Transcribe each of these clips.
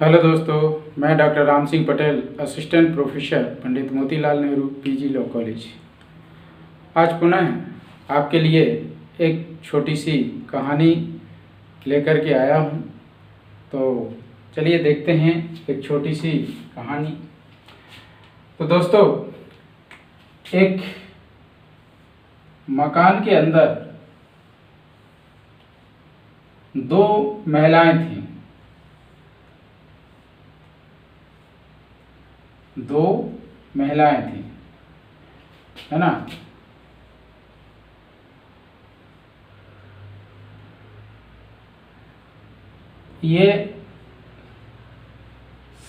Hello दोस्तों, मैं doctor Ram Singh Patel, assistant professor, Pandit Motilal Nehru PG law college. आज पुनः आपके लिए एक छोटी सी कहानी लेकर के आया हूँ। तो चलिए देखते हैं एक छोटी सी कहानी। तो दोस्तों, एक मकान के अंदर दो महिलाएं थीं। दो महिलाएं थीं, है ना। ये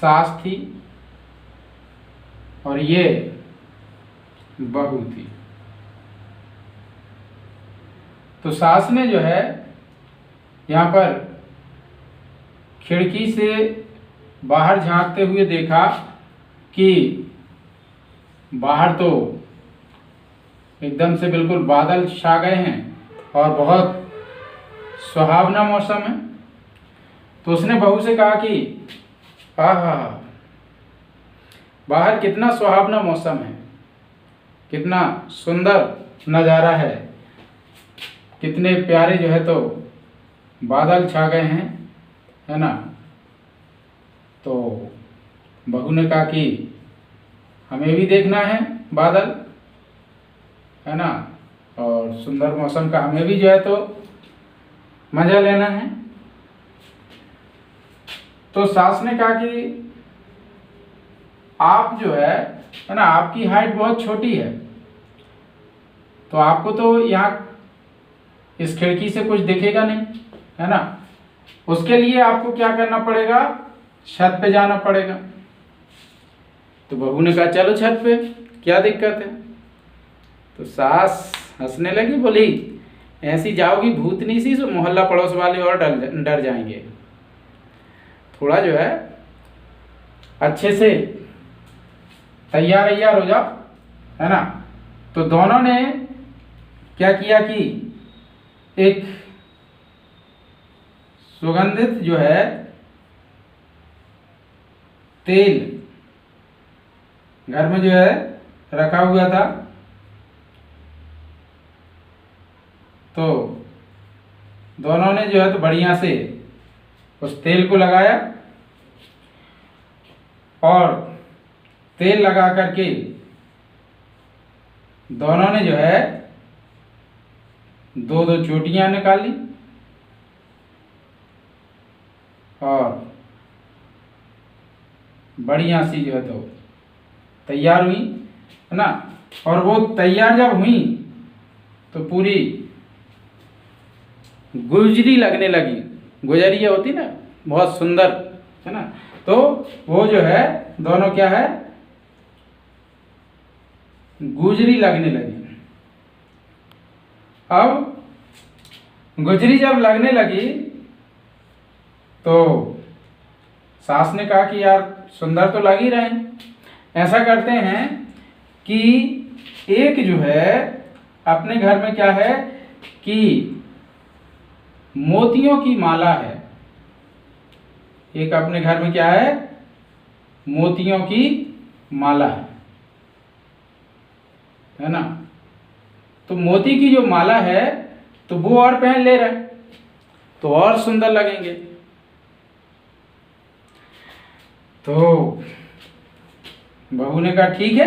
सास थी और ये बहू थी। तो सास ने जो है यहाँ पर खिड़की से बाहर झांकते हुए देखा कि बाहर तो एकदम से बिल्कुल बादल छा गए हैं और बहुत सुहावना मौसम है। तो उसने बहू से कहा कि आहा, बाहर कितना सुहावना मौसम है, कितना सुंदर नज़ारा है, कितने प्यारे जो है तो बादल छा गए हैं, है ना। तो बहू ने कहा कि हमें भी देखना है बादल, है ना, और सुंदर मौसम का हमें भी जो है तो मज़ा लेना है। तो सास ने कहा कि आप जो है ना, आपकी हाइट बहुत छोटी है, तो आपको तो यहाँ इस खिड़की से कुछ दिखेगा नहीं, है ना। उसके लिए आपको क्या करना पड़ेगा, छत पे जाना पड़ेगा। तो बहू ने कहा चलो छत पे, क्या दिक्कत है। तो सास हंसने लगी, बोली ऐसी जाओगी भूतनी सी, तो मोहल्ला पड़ोस वाले और डर जाएंगे। थोड़ा जो है अच्छे से तैयार हो जाओ, है ना। तो दोनों ने क्या किया कि एक सुगंधित जो है तेल घर में जो है रखा हुआ था, तो दोनों ने जो है तो बढ़िया से उस तेल को लगाया और तेल लगा करके दोनों ने जो है दो दो चोटियां निकाली और बढ़िया सी जो है तो तैयार हुई, है ना। और वो तैयार जब हुई तो पूरी गुजरी लगने लगी। गुजरिया होती ना, बहुत सुंदर, है ना। तो वो जो है दोनों क्या है, गुजरी लगने लगी। अब गुजरी जब लगने लगी तो सास ने कहा कि यार सुंदर तो लग ही रहे हैं। ऐसा करते हैं कि एक जो है अपने घर में क्या है कि मोतियों की माला है। एक अपने घर में क्या है, मोतियों की माला है ना। तो मोती की जो माला है तो वो और पहन ले रहे तो और सुंदर लगेंगे। तो बहू ने कहा ठीक है,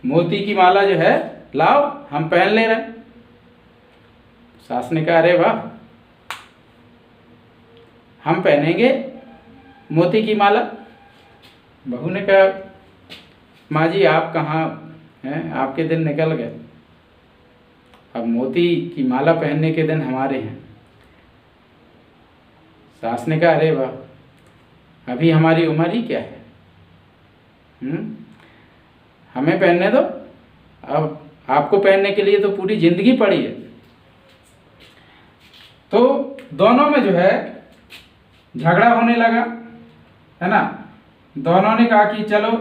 मोती की माला जो है लाओ, हम पहन ले रहे। सास ने कहा अरे वाह, हम पहनेंगे मोती की माला। बहू ने कहा माँ जी आप कहाँ हैं, आपके दिन निकल गए, अब मोती की माला पहनने के दिन हमारे हैं। सास ने कहा अरे वाह, अभी हमारी उम्र ही क्या है, हमें पहनने दो, अब आपको पहनने के लिए तो पूरी जिंदगी पड़ी है। तो दोनों में जो है झगड़ा होने लगा, है ना। दोनों ने कहा कि चलो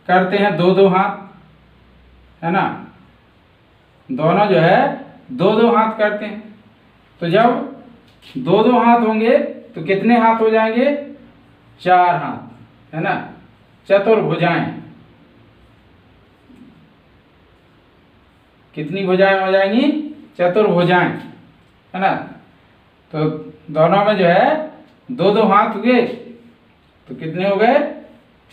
करते हैं दो दो हाथ, है ना। दोनों जो है दो दो हाथ करते हैं। तो जब दो दो हाथ होंगे तो कितने हाथ हो जाएंगे? 4 हाथ, है ना। चतुर्भुजाएं, कितनी भुजाएं हो जाएंगी? चतुर्भुजाएं, है ना। तो दोनों में जो है 2-2 हाथ हुए तो कितने हो गए?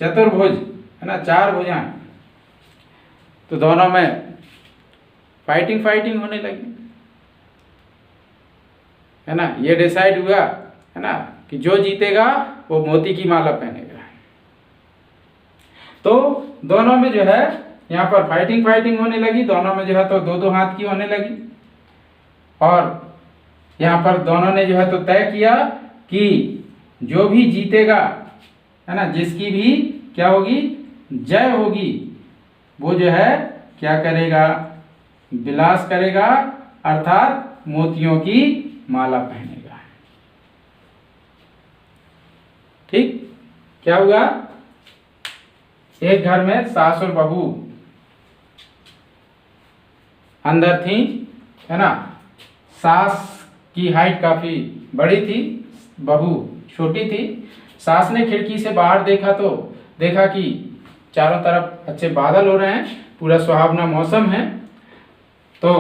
चतुर्भुज, है ना, 4 भुजाएं। तो दोनों में फाइटिंग होने लगी, है ना। ये डिसाइड हुआ, है ना, कि जो जीतेगा वो मोती की माला पहनेगा। तो दोनों में जो है यहाँ पर फाइटिंग होने लगी, दोनों में जो है तो 2-2 हाथ की होने लगी। और यहाँ पर दोनों ने जो है तो तय किया कि जो भी जीतेगा, है ना, जिसकी भी क्या होगी? जय होगी, वो जो है क्या करेगा? विलास करेगा, अर्थात मोतियों की माला पहनेगा। ठीक। क्या हुआ? एक घर में सास और बहू अंदर थी, है ना। सास की हाइट काफी बड़ी थी, बहू छोटी थी। सास ने खिड़की से बाहर देखा तो देखा कि चारों तरफ अच्छे बादल हो रहे हैं, पूरा सुहावना मौसम है। तो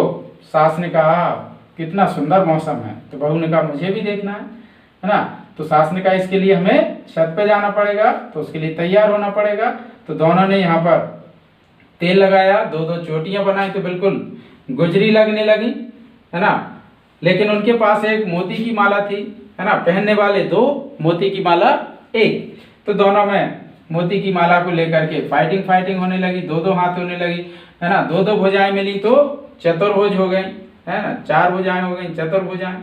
सास ने कहा कितना सुंदर मौसम है। तो बहू ने कहा मुझे भी देखना है ना। तो सास ने कहा इसके लिए हमें छत पे जाना पड़ेगा, तो उसके लिए तैयार होना पड़ेगा। तो दोनों ने यहाँ पर तेल लगाया, 2-2 चोटियां बनाई तो बिल्कुल गुजरी लगने लगी, है ना। लेकिन उनके पास एक मोती की माला थी, है ना, पहनने वाले 2, मोती की माला 1। तो दोनों में मोती की माला को लेकर के फाइटिंग होने लगी, 2-2 हाथ होने लगी, है ना। 2-2 भुजाएं मिली तो चतुर्भुज हो गई, है ना, 4 भुजाएं हो गई चतुर्भुजाएं।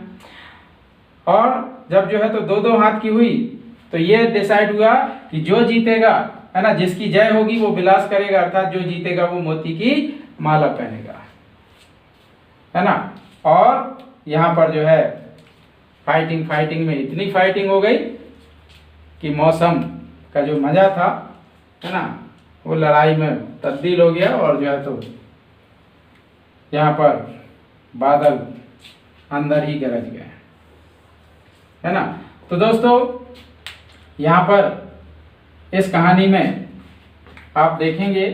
और जब जो है तो 2-2 हाथ की हुई तो ये डिसाइड हुआ कि जो जीतेगा, है ना, जिसकी जय होगी वो विलास करेगा, अर्थात जो जीतेगा वो मोती की माला पहनेगा, है ना। और यहाँ पर जो है फाइटिंग में इतनी फाइटिंग हो गई कि मौसम का जो मजा था, है ना, वो लड़ाई में तब्दील हो गया। और जो है तो यहाँ पर बादल अंदर ही गरज गए, है ना। तो दोस्तों यहाँ पर इस कहानी में आप देखेंगे,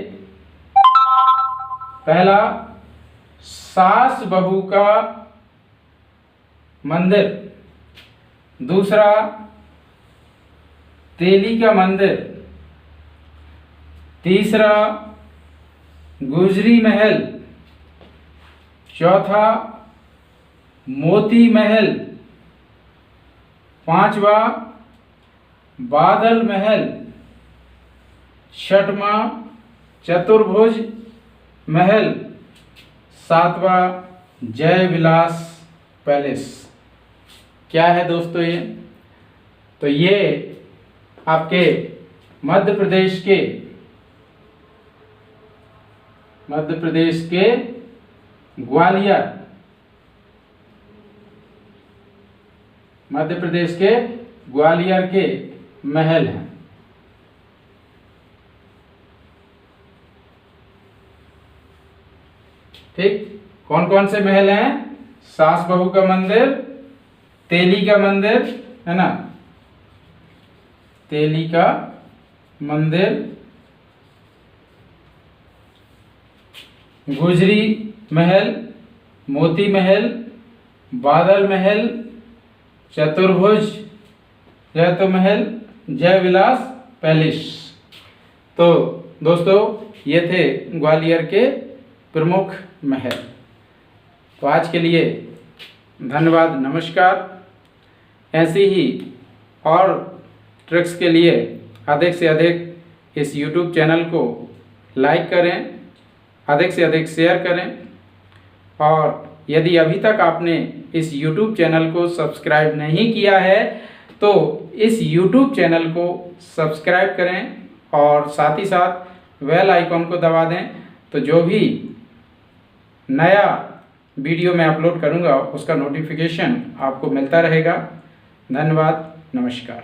पहला सास बहू का मंदिर, दूसरा तेली का मंदिर, तीसरा गुजरी महल, चौथा मोती महल, पांचवा बादल महल, छठवां चतुर्भुज महल, सातवां जय विलास पैलेस। क्या है दोस्तों ये? तो ये आपके मध्य प्रदेश के ग्वालियर, मध्य प्रदेश के ग्वालियर के महल हैं। ठीक। कौन कौन से महल हैं? सास बहू का मंदिर, तेली का मंदिर, है ना, तेली का मंदिर, गुजरी महल, मोती महल, बादल महल, चतुर्भुज जय महल, जय विलास पैलेस। तो दोस्तों ये थे ग्वालियर के प्रमुख महल। तो आज के लिए धन्यवाद, नमस्कार। ऐसी ही और ट्रिक्स के लिए अधिक से अधिक इस YouTube चैनल को लाइक करें, अधिक से अधिक शेयर करें। और यदि अभी तक आपने इस YouTube चैनल को सब्सक्राइब नहीं किया है तो इस YouTube चैनल को सब्सक्राइब करें और साथ ही साथ बेल आइकॉन को दबा दें, तो जो भी नया वीडियो मैं अपलोड करूंगा उसका नोटिफिकेशन आपको मिलता रहेगा। धन्यवाद, नमस्कार।